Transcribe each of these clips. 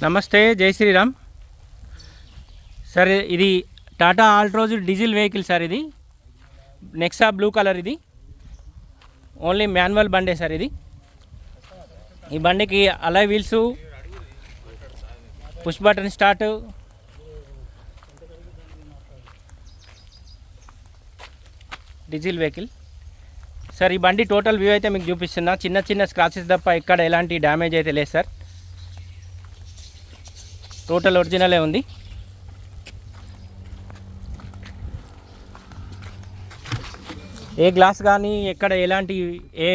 నమస్తే, జై శ్రీరామ్ సార్. ఇది Tata Altroz diesel vehicle sir. ఇది నెక్సా బ్లూ కలర్. ఇది ఓన్లీ మాన్యువల్ బండే సార్. ఈ బండికి alloy wheels, push button start, diesel vehicle sir. ఈ బండి టోటల్ వ్యూ అయితే మీకు చూపిస్తున్నా. చిన్న చిన్న స్క్రాచెస్ తప్ప ఎక్కడ ఎలాంటి డ్యామేజ్ అయితే లేదు సార్. టోటల్ ఒరిజినలే ఉంది. ఏ గ్లాస్ కానీ ఎక్కడ ఎలాంటి ఏ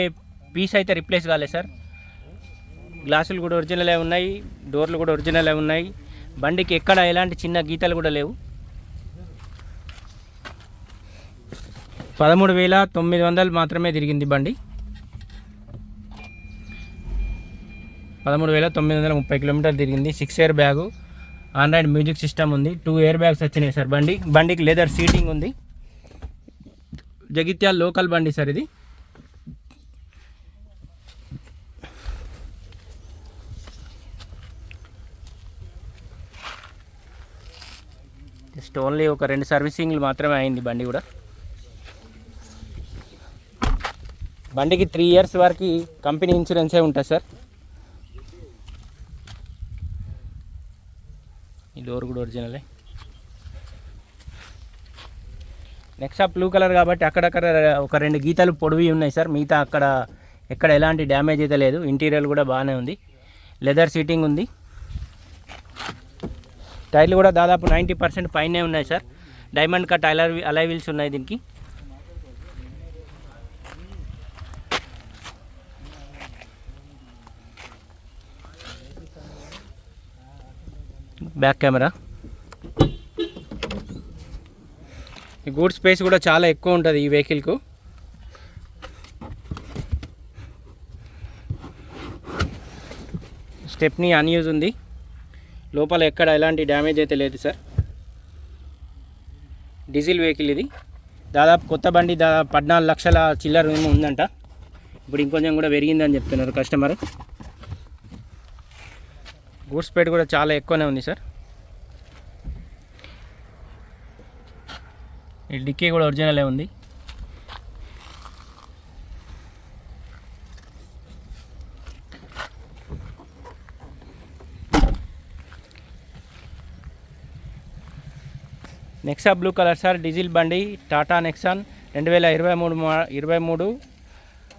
పీస్ అయితే రిప్లేస్ కాలేదు సార్. గ్లాసులు కూడా ఒరిజినలే ఉన్నాయి, డోర్లు కూడా ఒరిజినలే ఉన్నాయి. బండికి ఎక్కడ ఎలాంటి చిన్న గీతలు కూడా లేవు. 13,900 మాత్రమే తిరిగింది బండి. 13,930 కిలోమీటర్లు తిరిగింది. 6 air bag, Android music system ఉంది. 2 ఎయిర్ బ్యాగ్స్ వచ్చినాయి సార్. బండికి లెదర్ సీటింగ్ ఉంది. జగిత్యాల లోకల్ బండి సార్. ఇది జస్ట్ ఓన్లీ ఒక 2 సర్వీసింగ్లు మాత్రమే అయింది బండి కూడా. బండికి 3 ఇయర్స్ వరకు కంపెనీ ఇన్సూరెన్సే ఉంటుంది సార్. ఈ డోర్ కూడా ఒరిజినలే. నెక్సా బ్లూ కలర్ కాబట్టి అక్కడక్కడ ఒక 2 గీతలు పొడివి ఉన్నాయి సార్. మిగతా అక్కడ ఎక్కడ ఎలాంటి డ్యామేజ్ అయితే లేదు. ఇంటీరియర్ కూడా బాగానే ఉంది. లెదర్ సీటింగ్ ఉంది. టైర్లు కూడా దాదాపు 90% పైనే ఉన్నాయి sir. Diamond cut alloy wheels ఉన్నాయి దీనికి. Back camera. ఈ గూడ్ స్పేస్ కూడా చాలా ఎక్కువ ఉంటుంది ఈ వెహికల్కు. స్టెప్నీ అన్యూజ్ ఉంది. లోపల ఎక్కడ ఎలాంటి డ్యామేజ్ అయితే లేదు సార్. డీజిల్ వెహికల్ ఇది. దాదాపు కొత్త బండి 14 లక్షల చిల్లర ఏమో ఉందంట. ఇప్పుడు ఇంకొంచెం కూడా పెరిగిందని చెప్తున్నారు కస్టమర్. గూడ్స్ స్పేడ్ కూడా చాలా ఎక్కువనే ఉంది సార్. ఈ డిక్కీ కూడా ఒరిజినలే ఉంది. Nexa blue colour sir. Diesel బండి, టాటా నెక్సాన్ 2023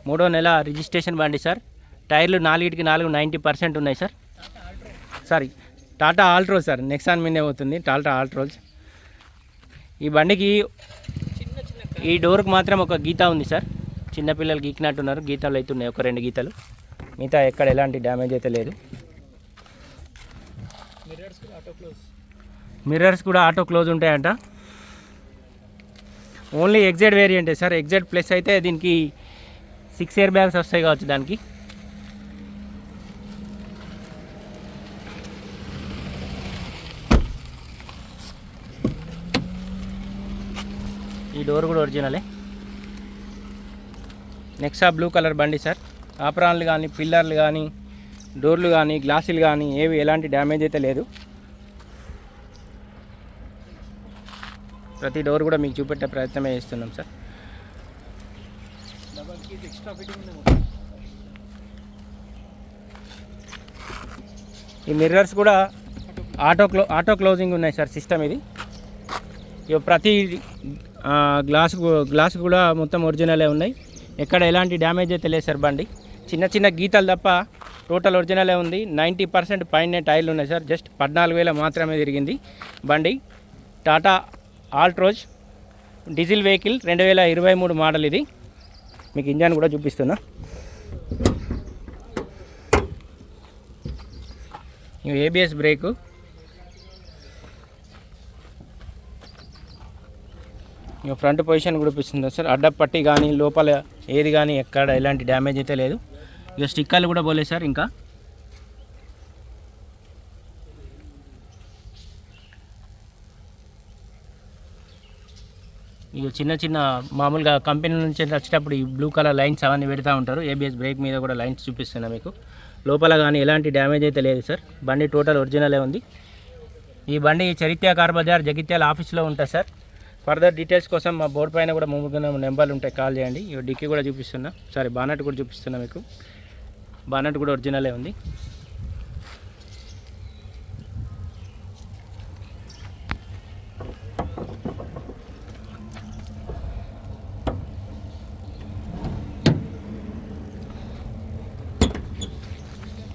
మూడో నెల రిజిస్ట్రేషన్ బండి సార్. టైర్లు 4కి 4 90% ఉన్నాయి sir. Sorry, Tata Altroz sir. Nexon మీదే అవుతుంది, టాటా ఆల్ట్రోజ్. ఈ బండికి ఈ డోర్కి మాత్రం ఒక గీత ఉంది సార్. చిన్నపిల్లలు గీకినట్టున్నారు. గీతలు అయితే ఉన్నాయి, ఒక 2 గీతలు. మిగతా ఎక్కడ ఎలాంటి డ్యామేజ్ అయితే లేదు. మిర్రర్స్ కూడా ఆటో క్లోజ్ ఉంటాయంట. ఓన్లీ ఎగ్జైడ్ వేరియంటే సార్. ఎగ్జైడ్ ప్లస్ అయితే దీనికి 6 ఎయిర్ బ్యాగ్స్ వస్తాయి కావచ్చు దానికి. ఈ డోర్ కూడా ఒరిజినలే. నెక్సా బ్లూ కలర్ బండి సార్. ఆపరాన్లు కానీ, పిల్లర్లు కానీ, డోర్లు కానీ, గ్లాసులు కానీ ఏవి ఎలాంటి డ్యామేజ్ అయితే లేదు. ప్రతి డోర్ కూడా మీకు చూపెట్టే ప్రయత్నమే చేస్తున్నాం సార్. ఈ మిర్రర్స్ కూడా ఆటో క్లోజింగ్ ఉన్నాయి సార్. సిస్టమ్ ఇది. ప్రతి గ్లాస్ కూడా మొత్తం ఒరిజినలే ఉన్నాయి. ఎక్కడ ఎలాంటి డ్యామేజ్ అయితే లేదు సార్. బండి చిన్న చిన్న గీతలు తప్ప టోటల్ ఒరిజినలే ఉంది. 90% పైనే టైర్లు ఉన్నాయి సార్. జస్ట్ 14,000 మాత్రమే తిరిగింది బండి. Tata Altroz diesel vehicle 2023 model. ఇది మీకు ఇంజన్ కూడా చూపిస్తున్నా. ABS break. ఫ్రంట్ పొజిషన్ కూడా చూపిస్తుంది సార్. అడ్డపట్టి కానీ లోపల ఏది కానీ ఎక్కడ ఎలాంటి డ్యామేజ్ అయితే లేదు. ఇక స్టిక్కర్లు కూడా పోలేదు సార్. ఇంకా ఇక చిన్న చిన్న మామూలుగా కంపెనీ నుంచి వచ్చేటప్పుడు ఈ బ్లూ కలర్ లైన్స్ అవన్నీ పెడతా ఉంటారు. ఏబిఎస్ బ్రేక్ మీద కూడా లైన్స్ చూపిస్తున్నా మీకు. లోపల కానీ ఎలాంటి డ్యామేజ్ అయితే లేదు సార్. బండి టోటల్ ఒరిజినలే ఉంది. ఈ బండి చరిత్ర కార్ బజార్ జగిత్యాల ఆఫీస్లో ఉంటుంది సార్. ఫర్దర్ డీటెయిల్స్ కోసం మా బోర్డు పైన కూడా 3 నెంబర్లు ఉంటాయి, కాల్ చేయండి. డిక్కీ కూడా చూపిస్తున్నా, సారీ బానట్ కూడా చూపిస్తున్నా మీకు. బానట్ కూడా ఒరిజినలే ఉంది.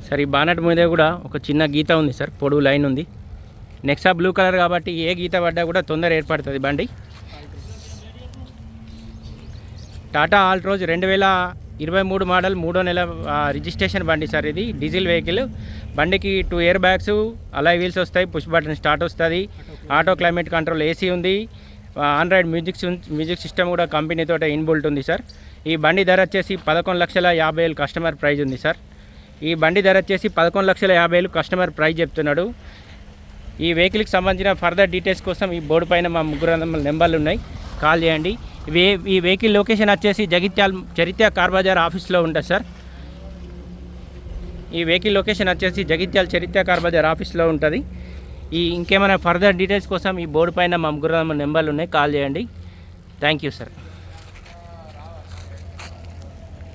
సార్ ఈ బానట్ మీద కూడా ఒక చిన్న గీత ఉంది సార్, పొడవు లైన్ ఉంది. నెక్సా బ్లూ కలర్ కాబట్టి ఏ గీత పడ్డా కూడా తొందర ఏర్పడుతుంది బండి. టాటా ఆల్ట్రోజ్ 2023 మోడల్ 3వ నెల రిజిస్ట్రేషన్ బండి సార్. ఇది డీజిల్ వెహికల్. బండికి 2 ఎయిర్ బ్యాగ్స్, అలాయ్ వీల్స్ వస్తాయి, పుష్ బటన్ స్టార్ట్ వస్తుంది, ఆటో క్లైమేట్ కంట్రోల్ ఏసీ ఉంది, ఆండ్రాయిడ్ మ్యూజిక్ సిస్టమ్ కూడా కంపెనీతో ఇన్బుల్ట్ ఉంది సార్. ఈ బండి ధర వచ్చేసి 11,50,000 కస్టమర్ ప్రైజ్ ఉంది సార్. ఈ బండి ధర వచ్చేసి 11,50,000 కస్టమర్ ప్రైజ్ చెప్తున్నాడు. ఈ వెహికల్కి సంబంధించిన ఫర్దర్ డీటెయిల్స్ కోసం ఈ బోర్డు పైన మా 3 నెంబర్లు ఉన్నాయి, కాల్ చేయండి. ఈ వెహికల్ లొకేషన్ వచ్చేసి జగిత్యాల చరిత్ర కార్ బజార్ ఆఫీస్లో ఉంటుంది సార్. ఈ వెహికల్ లొకేషన్ వచ్చేసి జగిత్యాల చరిత్ర కార్ బజార్ ఆఫీస్లో ఉంటుంది. ఇంకేమైనా ఫర్దర్ డీటెయిల్స్ కోసం ఈ బోర్డు పైన మా 3 నెంబర్లు ఉన్నాయి, కాల్ చేయండి. Thank you sir.